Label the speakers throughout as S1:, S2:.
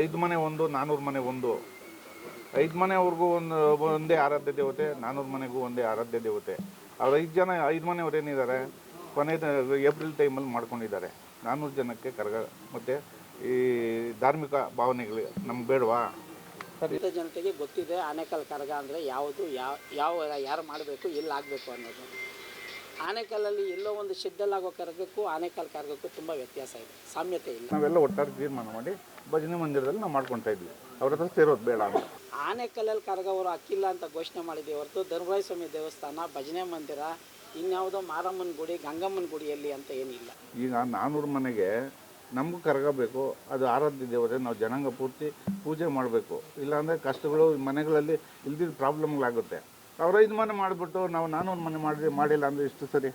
S1: ಐದು ಮನೆ ಒಂದು, 400 ಮನೆ ಒಂದು. 5 ಮನೆಯವ್ರಿಗೂ ಒಂದೇ ಆರಾಧ್ಯ ದೇವತೆ, 400 ಮನೆಗೂ ಒಂದೇ ಆರಾಧ್ಯ ದೇವತೆ. ಅವ್ರು 5 ಮನೆಯವ್ರು ಏನಿದ್ದಾರೆ, ಕೊನೆ ಏಪ್ರಿಲ್ ಟೈಮಲ್ಲಿ ಮಾಡ್ಕೊಂಡಿದ್ದಾರೆ. 400 ಜನಕ್ಕೆ ಕರಗ ಮತ್ತು ಈ ಧಾರ್ಮಿಕ ಭಾವನೆಗಳು ನಮ್ಗೆ ಬೇಡವಾ?
S2: ಜನತೆಗೆ ಗೊತ್ತಿದೆ ಆನೆಕಲ್ ಕರಗ ಅಂದರೆ ಯಾವುದು, ಯಾರು ಮಾಡಬೇಕು, ಎಲ್ಲಿ ಆಗಬೇಕು ಅನ್ನೋದು. ಆನೆಕಲ್ಲಲ್ಲಿ ಎಲ್ಲೋ ಒಂದು ಶೆಡ್ಡಲ್ಲಾಗೋ ಕರಗಕ್ಕೂ ಆನೆಕಲ್ ಕರಗಕ್ಕೂ ತುಂಬ ವ್ಯತ್ಯಾಸ ಇದೆ, ಸಾಮ್ಯತೆ ಇಲ್ಲ.
S1: ನಾವೆಲ್ಲ ಒಟ್ಟಾರೆ ತೀರ್ಮಾನ ಮಾಡಿ ಭಜನೆ ಮಂದಿರದಲ್ಲಿ ನಾವು ಮಾಡ್ಕೊತಾ ಇದ್ವಿ. ಅವ್ರ ಹತ್ರ ಸೇರೋದು ಬೇಡ ಅಂತ.
S2: ಆನೆಕಲ್ಲಲ್ಲಿ ಕರಗ ಅವರು ಅಕ್ಕಿಲ್ಲ ಅಂತ ಘೋಷಣೆ ಮಾಡಿದ್ದೀವಿ ಹೊರತು ಧರ್ಮರಾಯ ಸ್ವಾಮಿ ದೇವಸ್ಥಾನ, ಭಜನೆ ಮಂದಿರ, ಇನ್ಯಾವುದೋ ಮಾರಮ್ಮನ ಗುಡಿ, ಗಂಗಮ್ಮನ ಗುಡಿಯಲ್ಲಿ ಅಂತ ಏನಿಲ್ಲ.
S1: ಈಗ 400 ಮನೆಗೆ ನಮಗೂ ಕರಗ ಬೇಕು, ಅದು ಆರಾಧ್ಯ ದೇವತೆ, ನಾವು ಜನಾಂಗ ಪೂರ್ತಿ ಪೂಜೆ ಮಾಡಬೇಕು. ಇಲ್ಲಾಂದರೆ ಕಷ್ಟಗಳು ಮನೆಗಳಲ್ಲಿ ಇಲ್ದಿದ್ದ ಪ್ರಾಬ್ಲಮ್ಗಳಾಗುತ್ತೆ. ಅವ್ರು 5 ಮನೆ ಮಾಡಿಬಿಟ್ಟು ನಾವು 400 ಮನೆ ಮಾಡಿಲ್ಲ ಅಂದರೆ ಇಷ್ಟು ಸರಿ.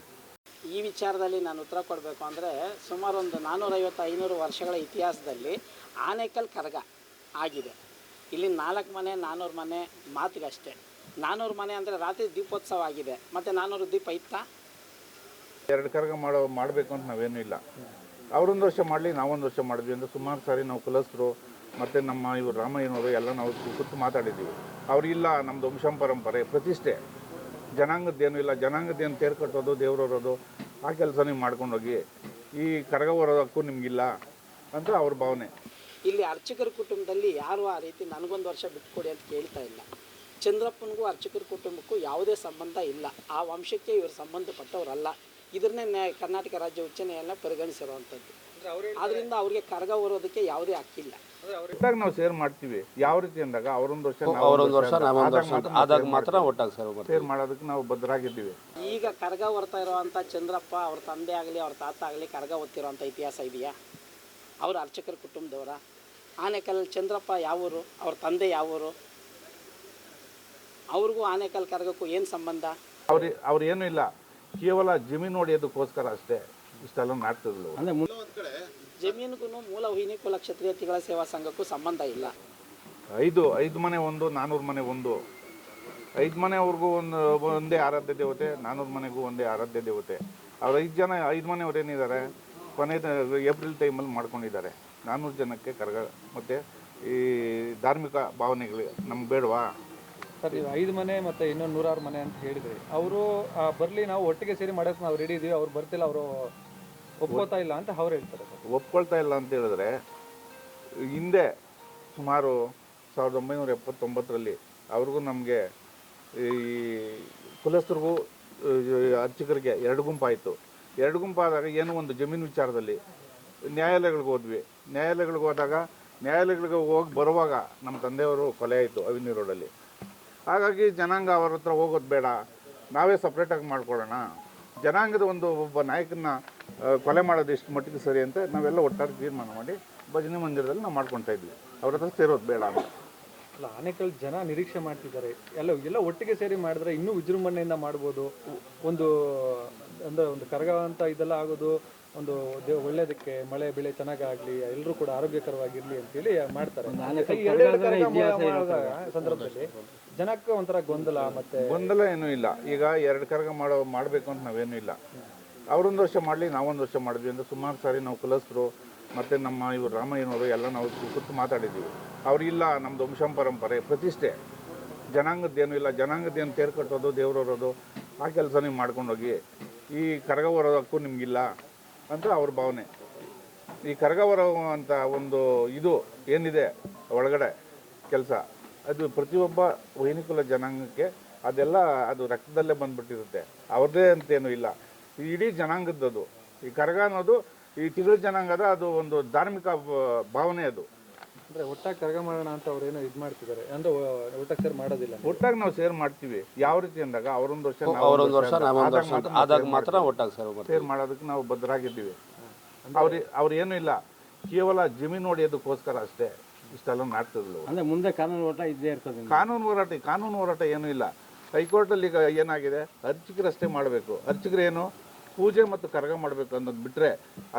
S2: ಈ ವಿಚಾರದಲ್ಲಿ ನಾನು ಉತ್ತರ ಕೊಡಬೇಕು ಅಂದರೆ, ಸುಮಾರು ಒಂದು 450-500 ವರ್ಷಗಳ ಇತಿಹಾಸದಲ್ಲಿ ಆನೆಕಲ್ ಕರಗ ಆಗಿದೆ. ಇಲ್ಲಿ 4 ಮನೆ 400 ಮನೆ ಮಾತಿಗಷ್ಟೇ. 400 ಮನೆ ಅಂದರೆ ರಾತ್ರಿ ದೀಪೋತ್ಸವ ಆಗಿದೆ, ಮತ್ತು 400 ದೀಪ ಇತ್ತಾ?
S1: 2 ಕರಗ ಮಾಡಬೇಕು ಅಂತ ನಾವೇನೂ ಇಲ್ಲ. ಅವರೊಂದು ವರ್ಷ ಮಾಡಲಿ, ನಾವೊಂದು ವರ್ಷ ಮಾಡಿದ್ವಿ ಅಂದರೆ ಸುಮಾರು ಸಾರಿ ನಾವು ಕುಲಸ್ಥರು ಮತ್ತು ನಮ್ಮ ಇವರು ರಾಮಯ್ಯನವರು ಎಲ್ಲ ನಾವು ಕೂತು ಮಾತಾಡಿದ್ದೀವಿ. ಅವರಿಲ್ಲ, ನಮ್ಮದು ವಂಶಪರಂಪರೆ ಪ್ರತಿಷ್ಠೆ, ಜನಾಂಗದ್ದೇನೂ ಇಲ್ಲ, ಜನಾಂಗದ್ದೇನು ತೇರು ಕಟ್ಟೋದು, ದೇವ್ರವರೋದು ಆ ಕೆಲಸ ನೀವು ಮಾಡ್ಕೊಂಡೋಗಿ, ಈ ಕರಗ ಹೊರೋದಕ್ಕೂ ನಿಮಗಿಲ್ಲ ಅಂತ ಅವ್ರ ಭಾವನೆ.
S2: ಇಲ್ಲಿ ಅರ್ಚಕರ ಕುಟುಂಬದಲ್ಲಿ ಯಾರು ಆ ರೀತಿ ನನಗೊಂದು ವರ್ಷ ಬಿಟ್ಕೊಡಿ ಅಂತ ಕೇಳ್ತಾ ಇಲ್ಲ. ಚಂದ್ರಪ್ಪನಿಗೂ ಅರ್ಚಕರ ಕುಟುಂಬಕ್ಕೂ ಯಾವುದೇ ಸಂಬಂಧ ಇಲ್ಲ. ಆ ವಂಶಕ್ಕೆ ಇವರು ಸಂಬಂಧಪಟ್ಟವರಲ್ಲ. ಇದನ್ನೇ ಕರ್ನಾಟಕ ರಾಜ್ಯ ಉಚ್ಚ ನ್ಯಾಯಾಲಯ ಪರಿಗಣಿಸಿರುವಂಥದ್ದು. ಆದ್ದರಿಂದ ಅವ್ರಿಗೆ ಕರಗ ಹೊರೋದಕ್ಕೆ ಯಾವುದೇ ಹಕ್ಕಿಲ್ಲ.
S1: ನಾವು ಸೇರ್ ಮಾಡ್ತೀವಿ. ಯಾವ ರೀತಿ ಅಂದಾಗ ಅವರೊಂದು ವರ್ಷ
S3: ಆದಾಗ ಮಾತ್ರ ಒಟ್ಟಾಗಿ
S1: ಸೇರ್ ಮಾಡೋದಕ್ಕೆ ನಾವು ಬದ್ಧರಾಗಿದ್ದೀವಿ.
S2: ಈಗ ಕರಗ ಹೊರ್ತಾ ಇರುವಂಥ ಚಂದ್ರಪ್ಪ ಅವ್ರ ತಂದೆ ಆಗಲಿ ಅವ್ರ ತಾತ ಆಗಲಿ ಕರಗ ಹೊತ್ತಿರೋಂಥ ಇತಿಹಾಸ ಇದೆಯಾ? ಅವರು ಅರ್ಚಕರ ಕುಟುಂಬದವರ? ಆನೆಕಲ್ ಚಂದ್ರಪ್ಪ ಯಾವೂರು, ಅವ್ರ ತಂದೆ ಯಾವೂರು? ಅವ್ರಿಗೂ ಆನೆಕಲ್ ಕರಗಕ್ಕೂ ಏನು ಸಂಬಂಧ?
S1: ಅವ್ರು ಏನೂ ಇಲ್ಲ, ಕೇವಲ ಜಮೀನು ನೋಡಿಯೋದಕ್ಕೋಸ್ಕರ ಅಷ್ಟೇ ಇಷ್ಟೆಲ್ಲ ನಾಟಕಗಳು.
S2: ಜಮೀನಿಗೂ ಮೂಲವಾಹಿನಿ ಕುಲ ಕ್ಷತ್ರಿಯತಿಗಳ ಸೇವಾ ಸಂಘಕ್ಕೂ ಸಂಬಂಧ ಇಲ್ಲ.
S1: 5 ಮನೆ ಒಂದು, 400 ಮನೆ ಒಂದು. 5 ಮನೆಯವ್ರಿಗೂ ಒಂದೇ ಆರಾಧ್ಯ ದೇವತೆ, 400 ಮನೆಗೂ ಒಂದೇ ಆರಾಧ್ಯ ದೇವತೆ. ಅವ್ರು 5 ಮನೆಯವ್ರು ಏನಿದ್ದಾರೆ, ಕೊನೆ ಏಪ್ರಿಲ್ ಟೈಮಲ್ಲಿ ಮಾಡ್ಕೊಂಡಿದ್ದಾರೆ. 400 ಜನಕ್ಕೆ ಕರಗ ಮತ್ತು ಈ ಧಾರ್ಮಿಕ ಭಾವನೆಗಳು ನಮ್ಗೆ ಬೇಡವಾ?
S4: ಸರ್, ಇದು 5 ಮನೆ ಮತ್ತು ಇನ್ನೊಂದು 106 ಮನೆ ಅಂತ ಹೇಳಿದ್ರಿ. ಅವರು ಬರಲಿ, ನಾವು ಒಟ್ಟಿಗೆ ಸೇರಿ ಮಾಡೋಕ್ಕೆ ನಾವು ರೆಡಿ ಇದ್ದೀವಿ, ಅವ್ರು ಬರ್ತಿಲ್ಲ, ಅವರು ಒಪ್ಕೋತಾ ಇಲ್ಲ ಅಂತ ಅವ್ರು ಹೇಳ್ತಾರೆ.
S1: ಒಪ್ಕೊಳ್ತಾ ಇಲ್ಲ ಅಂತ ಹೇಳಿದ್ರೆ, ಹಿಂದೆ ಸುಮಾರು 1979ರಲ್ಲಿ ಅವ್ರಿಗೂ ನಮಗೆ ಈ ಕುಲಸ್ಥರಿಗೂ ಅರ್ಚಕರಿಗೆ 2 ಗುಂಪಾಯಿತು. 2 ಗುಂಪಾದಾಗ ಏನೋ ಒಂದು ಜಮೀನು ವಿಚಾರದಲ್ಲಿ ನ್ಯಾಯಾಲಯಗಳಿಗೆ ಹೋದ್ವಿ. ನ್ಯಾಯಾಲಯಗಳಿಗೆ ಹೋದಾಗ ನ್ಯಾಯಾಲಯಗಳಿಗೆ ಹೋಗಿ ಬರುವಾಗ ನಮ್ಮ ತಂದೆಯವರು ಕೊಲೆ ಆಯಿತು ಅವಿನಿ ರೋಡಲ್ಲಿ. ಹಾಗಾಗಿ ಜನಾಂಗ ಅವ್ರ ಹತ್ರ ಹೋಗೋದು ಬೇಡ, ನಾವೇ ಸಪ್ರೇಟಾಗಿ ಮಾಡ್ಕೊಳ್ಳೋಣ. ಜನಾಂಗದ ಒಬ್ಬ ನಾಯಕನ ಕೊಲೆ ಮಾಡೋದು ಎಷ್ಟು ಮಟ್ಟಿಗೆ ಸರಿ ಅಂತ ನಾವೆಲ್ಲ ಒಟ್ಟಾರೆ ತೀರ್ಮಾನ ಮಾಡಿ ಭಜನೆ ಮಂದಿರದಲ್ಲಿ ನಾವು ಮಾಡ್ಕೊತಾ ಇದ್ವಿ. ಅವ್ರ ಹತ್ರ ಸೇರೋದು ಬೇಡ ಅಂತ.
S4: ಅಲ್ಲ, ಆನೆಕಲ್ ಜನ ನಿರೀಕ್ಷೆ ಮಾಡ್ತಿದ್ದಾರೆ, ಎಲ್ಲ ಒಟ್ಟಿಗೆ ಸೇರಿ ಮಾಡಿದ್ರೆ ಇನ್ನೂ ವಿಜೃಂಭಣೆಯಿಂದ ಮಾಡ್ಬೋದು. ಒಂದು ಕರಗ ಅಂತ ಇದೆಲ್ಲ ಆಗೋದು ಒಂದು ಒಳ್ಳೆಯದಕ್ಕೆ, ಮಳೆ ಬೆಳೆ ಚೆನ್ನಾಗಾಗಲಿ, ಎಲ್ಲರೂ ಕೂಡ ಆರೋಗ್ಯಕರವಾಗಿರಲಿ ಅಂತೇಳಿ ಮಾಡ್ತಾರೆ. ಸಂದರ್ಭದಲ್ಲಿ ಜನಕ್ಕೆ ಒಂಥರ ಗೊಂದಲ
S1: ಏನೂ ಇಲ್ಲ. ಈಗ 2 ಕರಗ ಮಾಡಬೇಕು ಅಂತ ನಾವೇನೂ ಇಲ್ಲ. ಅವರೊಂದು ವರ್ಷ ಮಾಡಲಿ, ನಾವೊಂದು ವರ್ಷ ಮಾಡಿದ್ವಿ ಅಂದರೆ ಸುಮಾರು ಸಾರಿ ನಾವು ಕುಲಸ್ಥರು ಮತ್ತು ನಮ್ಮ ಇವರು ರಾಮಯ್ಯನವರು ಎಲ್ಲ ನಾವು ಕೂತು ಮಾತಾಡಿದ್ದೀವಿ. ಅವರಿಲ್ಲ, ನಮ್ಮದು ವಂಶಪರಂಪರೆ ಪ್ರತಿಷ್ಠೆ, ಜನಾಂಗದ್ದೇನೂ ಇಲ್ಲ, ಜನಾಂಗದ್ದೇನು ತೇರು ಕಟ್ಟೋದು, ದೇವ್ರವರೋದು ಆ ಕೆಲಸ ನೀವು ಮಾಡ್ಕೊಂಡೋಗಿ, ಈ ಕರಗ ಹೊರೋದಕ್ಕೂ ನಿಮಗಿಲ್ಲ ಅಂತ ಅವ್ರ ಭಾವನೆ. ಈ ಕರಗ ಹೊರುವಂಥ ಒಂದು ಇದು ಏನಿದೆ ಒಳಗಡೆ ಕೆಲಸ, ಅದು ಪ್ರತಿಯೊಬ್ಬ ವೈನಿಕುಲ ಜನಾಂಗಕ್ಕೆ ಅದೆಲ್ಲ ಅದು ರಕ್ತದಲ್ಲೇ ಬಂದುಬಿಟ್ಟಿರುತ್ತೆ. ಅವ್ರದ್ದೇ ಅಂತೇನೂ ಇಲ್ಲ, ಇಡೀ ಜನಾಂಗದ್ದು. ಈ ಕರಗ ಅನ್ನೋದು ಈ ತಿರುಳು ಜನಾಂಗದ ಅದು ಒಂದು ಧಾರ್ಮಿಕ ಭಾವನೆ. ಅದು
S4: ಅಂದರೆ ಒಟ್ಟಾಗಿ ಕರಗ ಮಾಡೋಣ ಅಂತ ಅವ್ರೇನೋ ಇದು ಮಾಡ್ತಿದ್ದಾರೆ ಅಂದರೆ ಒಟ್ಟಾಗಿ ಸೇರಿ ಮಾಡೋದಿಲ್ಲ.
S1: ಒಟ್ಟಾಗಿ ನಾವು ಸೇರ್ ಮಾಡ್ತೀವಿ. ಯಾವ ರೀತಿ ಅಂದಾಗ ಅವರೊಂದು ವರ್ಷ
S3: ಆದಾಗ ಮಾತ್ರ ಒಟ್ಟಾಗಿ
S1: ಸೇರ್ ಮಾಡೋದಕ್ಕೆ ನಾವು ಬದ್ಧರಾಗಿದ್ದೀವಿ. ಅವ್ರು ಏನೂ ಇಲ್ಲ, ಕೇವಲ ಜಮೀನು ನೋಡಿಯೋದಕ್ಕೋಸ್ಕರ ಅಷ್ಟೇ ಇಷ್ಟೆಲ್ಲ ನಾಟಕಗಳು.
S3: ಅಂದರೆ ಮುಂದೆ ಕಾನೂನು ಹೋರಾಟ ಇದ್ದೇ ಇರ್ತದೆ.
S1: ಕಾನೂನು ಹೋರಾಟ ಏನೂ ಇಲ್ಲ. ಹೈಕೋರ್ಟಲ್ಲಿ ಈಗ ಏನಾಗಿದೆ, ಅರ್ಚಕರಷ್ಟೇ ಮಾಡಬೇಕು. ಅರ್ಚಕರೇನು ಪೂಜೆ ಮತ್ತು ಕರಗ ಮಾಡಬೇಕು ಅನ್ನೋದು ಬಿಟ್ಟರೆ,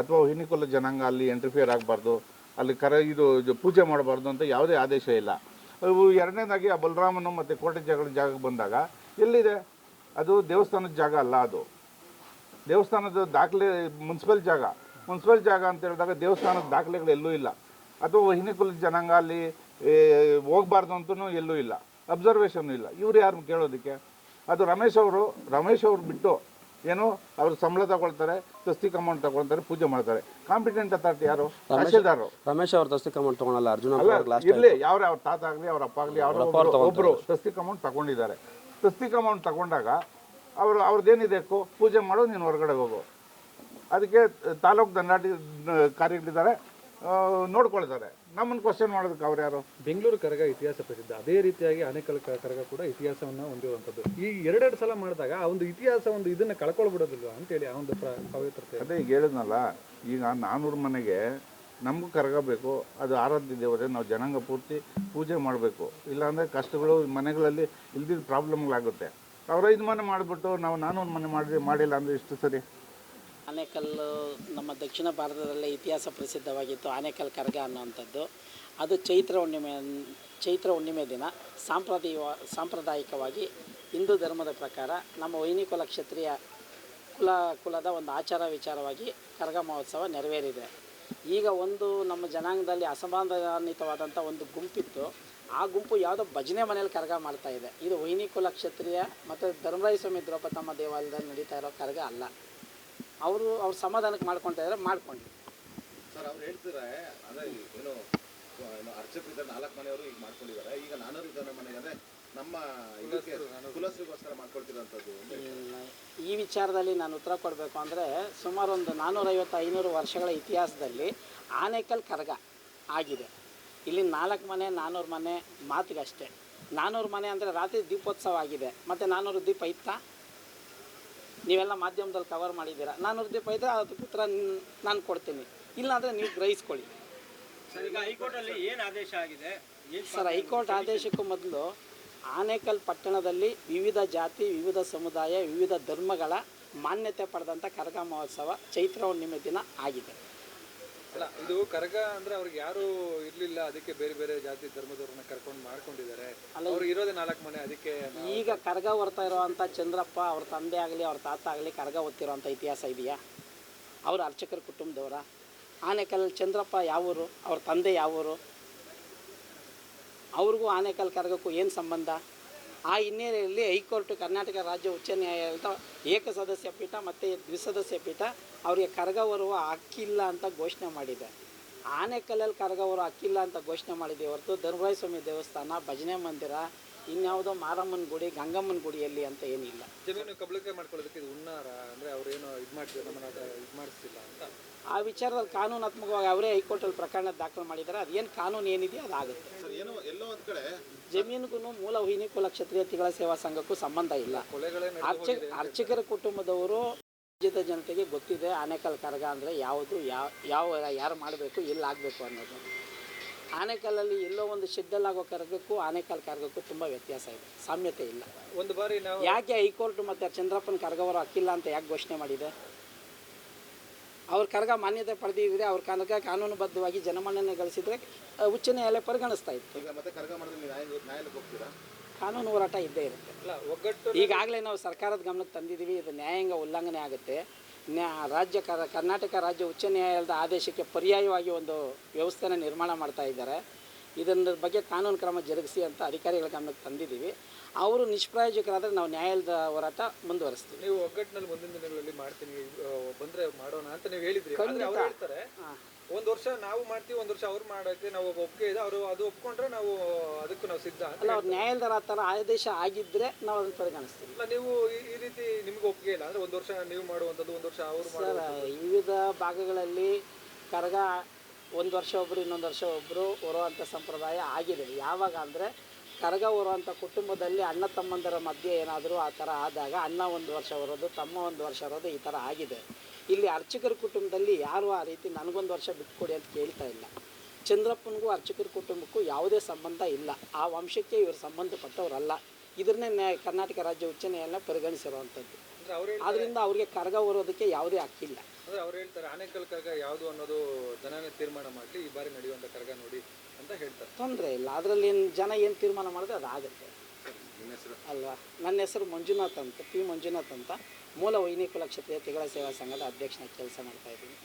S1: ಅಥವಾ ಹಿನಿಕುಲ ಜನಾಂಗ ಅಲ್ಲಿ ಎಂಟ್ರಿಫಿಯರ್ ಆಗಬಾರ್ದು, ಅಲ್ಲಿ ಇದು ಪೂಜೆ ಮಾಡಬಾರ್ದು ಅಂತ ಯಾವುದೇ ಆದೇಶ ಇಲ್ಲ. ಎರಡನೇದಾಗಿ ಆ ಬಲರಾಮನು ಮತ್ತು ಕೋಟೆ ಜಾಗಕ್ಕೆ ಬಂದಾಗ ಎಲ್ಲಿದೆ? ಅದು ದೇವಸ್ಥಾನದ ಜಾಗ ಅಲ್ಲ, ಅದು ದೇವಸ್ಥಾನದ ದಾಖಲೆ ಮುನ್ಸಿಪಲ್ ಜಾಗ ಅಂತ ಹೇಳಿದಾಗ ದೇವಸ್ಥಾನದ ದಾಖಲೆಗಳು ಎಲ್ಲೂ ಇಲ್ಲ. ಅಥವಾ ವಹಿನಿ ಕುಲದ ಜನಾಂಗ ಅಲ್ಲಿ ಹೋಗಬಾರ್ದು ಅಂತೂ ಎಲ್ಲೂ ಇಲ್ಲ, ಅಬ್ಸರ್ವೇಷನ್ ಇಲ್ಲ. ಇವ್ರು ಯಾರು ಕೇಳೋದಕ್ಕೆ? ಅದು ರಮೇಶ್ ಅವರು ಬಿಟ್ಟು ಏನು ಅವ್ರು ಸಂಬಳ ತಗೊಳ್ತಾರೆ, ತಸ್ತಿಕ್ ಅಮೌಂಟ್ ತಗೊಳ್ತಾರೆ, ಪೂಜೆ ಮಾಡ್ತಾರೆ. ಕಾಂಪಿಟೆಂಟ್ ಅಥಾರಿಟಿ ಯಾರು? ತಹಶೀಲ್ದಾರ್.
S3: ರಮೇಶ್ ಅವ್ರ ತಸ್ತಿಕ್ ಅಮೌಂಟ್ ತಗೊಳಲ್ಲ, ಅರ್ಜುನ
S1: ಇರ್ಲಿ, ಅವ್ರ ತಾತ ಆಗಲಿ ಅವ್ರ ಅಪ್ಪ ಆಗಲಿ ಒಬ್ಬರು ತಸ್ತಿಕ್ ಅಮೌಂಟ್ ತಗೊಂಡಿದ್ದಾರೆ. ತಸ್ತಿಕ್ ಅಮೌಂಟ್ ತಗೊಂಡಾಗ ಅವ್ರದ್ದೇನಿದೆ, ಪೂಜೆ ಮಾಡೋ, ನೀನು ಹೊರಗಡೆ ಹೋಗು. ಅದಕ್ಕೆ ತಾಲೂಕು ದಂಡಾಧಿಕಾರಿಗಳಿದ್ದಾರೆ, ನೋಡ್ಕೊಳ್ತಾರೆ. ನಮ್ಮನ್ನು ಕ್ವಶನ್ ಮಾಡೋದಕ್ಕೆ ಅವ್ರು ಯಾರು?
S4: ಬೆಂಗಳೂರು ಕರಗ ಇತಿಹಾಸ ಪ್ರಸಿದ್ಧ, ಅದೇ ರೀತಿಯಾಗಿ ಆನೇಕಲ್ ಕರಗ ಕೂಡ ಇತಿಹಾಸವನ್ನು ಹೊಂದಿರುವಂಥದ್ದು. ಈ ಎರಡೆರಡು ಸಲ ಮಾಡಿದಾಗ ಆ ಒಂದು ಇತಿಹಾಸ ಒಂದು ಇದನ್ನು ಕಳ್ಕೊಳ್ಬಿಡೋದಿಲ್ವಾ ಅಂತೇಳಿ ಆ ಒಂದು ಪವಿತ್ರತೆ.
S1: ಅದೇ ಈಗ ಹೇಳಿದ್ನಲ್ಲ, ಈಗ 400 ಮನೆಗೆ ನಮಗೂ ಕರಗ ಬೇಕು, ಅದು ಆರಾಧ್ಯ ದೇವತೆ, ನಾವು ಜನಾಂಗ ಪೂರ್ತಿ ಪೂಜೆ ಮಾಡಬೇಕು. ಇಲ್ಲಾಂದರೆ ಕಷ್ಟಗಳು ಮನೆಗಳಲ್ಲಿ ಇಲ್ದಿದ್ದ ಪ್ರಾಬ್ಲಮ್ಗಳಾಗುತ್ತೆ. ಅವ್ರು 5 ಮನೆ ಮಾಡಿಬಿಟ್ಟು ನಾವು 400 ಮನೆ ಮಾಡಿಲ್ಲ ಅಂದರೆ ಇಷ್ಟು ಸರಿ.
S2: ಆನೇಕಲ್ ನಮ್ಮ ದಕ್ಷಿಣ ಭಾರತದಲ್ಲೇ ಇತಿಹಾಸ ಪ್ರಸಿದ್ಧವಾಗಿತ್ತು ಆನೇಕಲ್ ಕರಗ ಅನ್ನುವಂಥದ್ದು. ಅದು ಚೈತ್ರ ಹುಣ್ಣಿಮೆ ದಿನ ಸಾಂಪ್ರದಾಯಿಕವಾಗಿ ಹಿಂದೂ ಧರ್ಮದ ಪ್ರಕಾರ ನಮ್ಮ ವೈನಿಕುಲ ಕ್ಷತ್ರಿಯ ಕುಲದ ಒಂದು ಆಚಾರ ವಿಚಾರವಾಗಿ ಕರಗ ಮಹೋತ್ಸವ ನೆರವೇರಿದೆ. ಈಗ ಒಂದು ನಮ್ಮ ಜನಾಂಗದಲ್ಲಿ ಅಸಮಾಧಾನಿತವಾದಂಥ ಒಂದು ಗುಂಪಿತ್ತು. ಆ ಗುಂಪು ಯಾವುದೋ ಭಜನೆ ಮನೇಲಿ ಕರಗ ಮಾಡ್ತಾ ಇದೆ. ಇದು ವೈನಿಕುಲ ಕ್ಷತ್ರಿಯ ಮತ್ತು ಧರ್ಮರಾಯ ಸ್ವಾಮಿ ದ್ರೌಪದಮ್ಮ ದೇವಾಲಯದಲ್ಲಿ ನಡೀತಾ ಇರೋ ಕರಗ ಅಲ್ಲ. ಅವ್ರ ಸಮಾಧಾನಕ್ಕೆ ಮಾಡ್ಕೊಳ್ತಾ ಇದ್ದಾರೆ, ಮಾಡ್ಕೊಂಡು.
S5: ಸರ್ ಅವ್ರು ಹೇಳ್ತಿದ್ದಾರೆ ಅಂದರೆ ಏನು ಅರ್ಚಕರಿದ್ದಾರೆ 4 ಮನೆಯವರು ಈಗ ಮಾಡ್ಕೊಂಡಿದ್ದಾರೆ. ಈಗ 400 ಮನೆಗೆ ಅಂದರೆ ನಮ್ಮ ಇದಕ್ಕೆ ಕುಲಸ್ರಿಗೋಸ್ಕರ ಮಾಡ್ಕೊಳ್ತಿರೋಂಥದ್ದು.
S2: ಈ ವಿಚಾರದಲ್ಲಿ ನಾನು ಉತ್ತರ ಕೊಡಬೇಕು ಅಂದರೆ, ಸುಮಾರು ಒಂದು 450-500 ವರ್ಷಗಳ ಇತಿಹಾಸದಲ್ಲಿ ಆನೇಕಲ್ ಕರಗ ಆಗಿದೆ. ಇಲ್ಲಿ 4 ಮನೆ 400 ಮನೆ ಮಾತಿಗಷ್ಟೇ. 400 ಮನೆ ಅಂದರೆ ರಾತ್ರಿ ದೀಪೋತ್ಸವ ಆಗಿದೆ. ಮತ್ತು 400 ದೀಪ ಇತ್ತಾ? ನೀವೆಲ್ಲ ಮಾಧ್ಯಮದಲ್ಲಿ ಕವರ್ ಮಾಡಿದ್ದೀರಾ. 400 ದೀಪ ಇದ್ದರೆ ಅದಕ್ಕೆ ಉತ್ತರ ನಾನು ಕೊಡ್ತೀನಿ, ಇಲ್ಲಾಂದರೆ ನೀವು ಗ್ರಹಿಸ್ಕೊಳ್ಳಿ.
S6: ಸರ್, ಈಗ ಹೈಕೋರ್ಟಲ್ಲಿ ಏನು ಆದೇಶ ಆಗಿದೆ?
S2: ಸರ್, ಹೈಕೋರ್ಟ್ ಆದೇಶಕ್ಕೂ ಮೊದಲು ಆನೇಕಲ್ ಪಟ್ಟಣದಲ್ಲಿ ವಿವಿಧ ಜಾತಿ, ವಿವಿಧ ಸಮುದಾಯ, ವಿವಿಧ ಧರ್ಮಗಳ ಮಾನ್ಯತೆ ಪಡೆದಂಥ ಕರಗ ಮಹೋತ್ಸವ ಚೈತ್ರ ಹುಣ್ಣಿಮೆ ದಿನ ಆಗಿದೆ.
S4: ಅಲ್ಲ, ಇದು ಕರಗ ಅಂದರೆ ಅವ್ರಿಗೆ ಯಾರು ಇರಲಿಲ್ಲ, ಅದಕ್ಕೆ ಬೇರೆ ಬೇರೆ ಜಾತಿ ಧರ್ಮದವ್ರನ್ನ ಕರ್ಕೊಂಡು ಮಾಡ್ಕೊಂಡಿದ್ದಾರೆ. ಅವ್ರು ಇರೋದೇ 4 ಮನೆ, ಅದಕ್ಕೆ.
S2: ಈಗ ಕರಗ ಹೊರ್ತಾ ಇರೋವಂಥ ಚಂದ್ರಪ್ಪ ಅವ್ರ ತಂದೆ ಆಗಲಿ ಅವ್ರ ತಾತ ಆಗಲಿ ಕರಗ ಹೊತ್ತಿರೋವಂಥ ಇತಿಹಾಸ ಇದೆಯಾ? ಅವರು ಅರ್ಚಕರ ಕುಟುಂಬದವರ? ಆನೇಕಲ್ ಚಂದ್ರಪ್ಪ ಯಾವೂರು? ಅವ್ರ ತಂದೆ ಯಾವೂರು? ಅವ್ರಿಗೂ ಆನೇಕಲ್ ಕರಗಕ್ಕೂ ಏನು ಸಂಬಂಧ? ಆ ಹಿನ್ನೆಲೆಯಲ್ಲಿ ಹೈಕೋರ್ಟ್, ಕರ್ನಾಟಕ ರಾಜ್ಯ ಉಚ್ಚ ನ್ಯಾಯಾಲಯದ ಏಕಸದಸ್ಯ ಪೀಠ ಮತ್ತು ದ್ವಿಸದಸ್ಯ ಪೀಠ ಅವರಿಗೆ ಕರಗ ಹೊರುವ ಹಕ್ಕಿಲ್ಲ ಅಂತ ಘೋಷಣೆ ಮಾಡಿದೆ. ಆನೇಕಲ್ಲಲ್ಲಿ ಕರಗ ಹೊರುವ ಹಕ್ಕಿಲ್ಲ ಅಂತ ಘೋಷಣೆ ಮಾಡಿದೆ ಹೊರತು ಧರ್ಮರಾಯ ಸ್ವಾಮಿ ದೇವಸ್ಥಾನ, ಭಜನೆ ಮಂದಿರ, ಇನ್ಯಾವುದೋ ಮಾರಮ್ಮನ ಗುಡಿ, ಗಂಗಮ್ಮನ ಗುಡಿಯಲ್ಲಿ ಅಂತ ಏನಿಲ್ಲ.
S4: ಜಮೀನು ಕಬಳಿಕೆ ಮಾಡ್ಕೊಳ್ಳೋದಕ್ಕೆ ಇದು ಹುನ್ನಾರ ಅಂದರೆ ಅವ್ರೇನೋ ಇದು ಮಾಡ್ತಿದ್ದಾರೆ, ನಮ್ಮನ್ನ ಇದು ಮಾಡಿಸ್ತಿಲ್ಲ ಅಂತ.
S2: ಆ ವಿಚಾರದಲ್ಲಿ ಕಾನೂನಾತ್ಮಕವಾಗಿ ಅವರೇ ಹೈಕೋರ್ಟಲ್ಲಿ ಪ್ರಕರಣ ದಾಖಲು ಮಾಡಿದ್ದಾರೆ. ಅದೇನು ಕಾನೂನು ಏನಿದೆಯೋ ಅದಾಗುತ್ತೆ.
S5: ಸರ್, ಏನೋ ಎಲ್ಲೋ ಒಂದು ಕಡೆ
S2: ಜಮೀನಿಗೂ ಮೂಲ ವೈನಿಕುಲ ಕ್ಷತ್ರಿಯ ತಿಗಳ ಸೇವಾ ಸಂಘಕ್ಕೂ ಸಂಬಂಧ ಇಲ್ಲ. ಅರ್ಚಕರ ಕುಟುಂಬದವರು ರಾಜ್ಯದ ಜನತೆಗೆ ಗೊತ್ತಿದೆ ಆನೇಕಲ್ ಕರಗ ಅಂದರೆ ಯಾವುದು, ಯಾರು ಮಾಡಬೇಕು, ಎಲ್ಲಾಗಬೇಕು ಅನ್ನೋದು. ಆನೇಕಲ್ಲಲ್ಲಿ ಎಲ್ಲೋ ಒಂದು ಶೆಡ್ಡಲ್ಲಾಗೋ ಕರಗಕ್ಕೂ ಆನೇಕಲ್ ಕರಗಕ್ಕೂ ತುಂಬ ವ್ಯತ್ಯಾಸ ಇದೆ, ಸಾಮ್ಯತೆ ಇಲ್ಲ.
S4: ಒಂದು ಬಾರಿ ನಾವು
S2: ಯಾಕೆ ಹೈಕೋರ್ಟ್ ಮತ್ತು ಚಂದ್ರಪ್ಪನ ಕರಗವರು ಹಕ್ಕಿಲ್ಲ ಅಂತ ಯಾಕೆ ಘೋಷಣೆ ಮಾಡಿದೆ? ಅವ್ರ ಕರಗ ಮಾನ್ಯತೆ ಪಡೆದಿದ್ರೆ, ಅವ್ರ ಕರಗ ಕಾನೂನುಬದ್ಧವಾಗಿ ಜನಮನ್ನಣೆ ಗಳಿಸಿದರೆ ಉಚ್ಚ ನ್ಯಾಯಾಲಯ ಪರಿಗಣಿಸ್ತಾ ಇತ್ತು.
S5: ಈಗ ಮತ್ತೆ ಕರಗ ಮಾಡಿದ್ರೆ ನ್ಯಾಯಾಲಯಕ್ಕೆ ಹೋಗ್ತೀರಾ?
S2: ಕಾನೂನು ಹೋರಾಟ ಇದ್ದೇ ಇರುತ್ತೆ.
S4: ಒಗ್ಗಟ್ಟು
S2: ಈಗಾಗಲೇ ನಾವು ಸರ್ಕಾರದ ಗಮನಕ್ಕೆ ತಂದಿದ್ದೀವಿ. ಇದು ನ್ಯಾಯಾಂಗ ಉಲ್ಲಂಘನೆ ಆಗುತ್ತೆ. ಕರ್ನಾಟಕ ರಾಜ್ಯ ಉಚ್ಚ ನ್ಯಾಯಾಲಯದ ಆದೇಶಕ್ಕೆ ಪರ್ಯಾಯವಾಗಿ ಒಂದು ವ್ಯವಸ್ಥೆನ ನಿರ್ಮಾಣ ಮಾಡ್ತಾ ಇದ್ದಾರೆ. ಇದರ ಬಗ್ಗೆ ಕಾನೂನು ಕ್ರಮ ಜರುಗಿಸಿ ಅಂತ ಅಧಿಕಾರಿಗಳ ಗಮನಕ್ಕೆ ತಂದಿದ್ದೀವಿ. ಅವರು ನಿಷ್ಪ್ರಯೋಜಕರಾದರೆ ನಾವು ನ್ಯಾಯಾಲಯದ ಹೋರಾಟ ಮುಂದುವರಿಸ್ತೀವಿ.
S4: ನೀವು ಒಗ್ಗಟ್ಟಿನಲ್ಲಿ ಮುಂದಿನ ದಿನಗಳಲ್ಲಿ ಮಾಡ್ತೀನಿ ಬಂದರೆ ಮಾಡೋಣ ಅಂತ ನೀವು ಹೇಳಿದ್ರಿ. ಅವ್ರು ಹೇಳ್ತಾರೆ ಒಂದು ವರ್ಷ ನಾವು ಮಾಡ್ತೀವಿ, ಒಂದು ವರ್ಷ ಅವ್ರು ಮಾಡೋಕ್ಕೆ ನಾವು ಒಪ್ಪಿಗೆ ಇದೆ, ಅವರು ಅದು ಒಪ್ಕೊಂಡ್ರೆ ನಾವು ಅದಕ್ಕೂ ನಾವು ಸಿದ್ಧ
S2: ಅಲ್ಲ. ಅವ್ರು ನ್ಯಾಯಾಲಯದ ಆ ಥರ ಆದೇಶ ಆಗಿದ್ದರೆ ನಾವು ಅದನ್ನು ಪರಿಗಣಿಸ್ತೀವಿ.
S4: ಅಲ್ಲ, ನೀವು ಈ ರೀತಿ ನಿಮ್ಗೆ ಒಪ್ಪಿಗೆ ಇಲ್ಲ ಅಂದರೆ ಒಂದು ವರ್ಷ ನೀವು ಮಾಡುವಂಥದ್ದು, ಒಂದು ವರ್ಷ ಅವರು
S2: ಸರ್, ವಿವಿಧ ಭಾಗಗಳಲ್ಲಿ ಕರಗ ಒಂದು ವರ್ಷ ಒಬ್ಬರು, ಇನ್ನೊಂದು ವರ್ಷ ಒಬ್ಬರು ಹೊರುವಂಥ ಸಂಪ್ರದಾಯ ಆಗಿದೆ. ಯಾವಾಗ ಅಂದರೆ ಕರಗ ಹೊರುವಂಥ ಕುಟುಂಬದಲ್ಲಿ ಅಣ್ಣ ತಮ್ಮಂದರ ಮಧ್ಯೆ ಏನಾದರೂ ಆ ಥರ ಆದಾಗ ಅಣ್ಣ ಒಂದು ವರ್ಷ ಹೊರೋದು, ತಮ್ಮ ಒಂದು ವರ್ಷ ಹೊರೋದು, ಈ ಥರ ಆಗಿದೆ. ಇಲ್ಲಿ ಅರ್ಚಕರ ಕುಟುಂಬದಲ್ಲಿ ಯಾರು ಆ ರೀತಿ ನನಗೊಂದು ವರ್ಷ ಬಿಟ್ಕೊಡಿ ಅಂತ ಕೇಳ್ತಾ ಇಲ್ಲ. ಚಂದ್ರಪ್ಪನಿಗೂ ಅರ್ಚಕರ ಕುಟುಂಬಕ್ಕೂ ಯಾವುದೇ ಸಂಬಂಧ ಇಲ್ಲ. ಆ ವಂಶಕ್ಕೆ ಇವರು ಸಂಬಂಧಪಟ್ಟವರಲ್ಲ. ಇದನ್ನೇ ಕರ್ನಾಟಕ ರಾಜ್ಯ ಉಚ್ಚ ನ್ಯಾಯಾಲಯ ಪರಿಗಣಿಸಿರುವಂಥದ್ದು. ಆದ್ದರಿಂದ ಅವರಿಗೆ ಕರಗ ಹೊರೋದಕ್ಕೆ ಯಾವುದೇ ಹಕ್ಕಿಲ್ಲ.
S4: ಅಂದರೆ ಅವ್ರು ಹೇಳ್ತಾರೆ ಆನೇಕಲ್ ಕರಗ ಯಾವುದು ಅನ್ನೋದು ಜನನೇ ತೀರ್ಮಾನ ಮಾಡಲಿ, ಈ ಬಾರಿ ನಡೆಯುವಂಥ ಕರಗ ನೋಡಿ ಅಂತ ಹೇಳ್ತಾರೆ.
S2: ತೊಂದರೆ ಇಲ್ಲ, ಅದರಲ್ಲಿ ಜನ ಏನು ತೀರ್ಮಾನ ಮಾಡಿದ್ರೆ ಅದಾಗುತ್ತೆ ಅಲ್ವಾ. ನನ್ನ ಹೆಸರು ಮಂಜುನಾಥ್ ಅಂತ, ಪಿ ಮಂಜುನಾಥ್ ಅಂತ, ಮೂಲ ವೈನಿಕುಲ ಕ್ಷತ್ರಿಯ ತಿಗಳ ಸೇವಾ ಸಂಘದ ಅಧ್ಯಕ್ಷನಾಗಿ ಕೆಲಸ ಮಾಡ್ತಾಯಿದ್ದೀನಿ.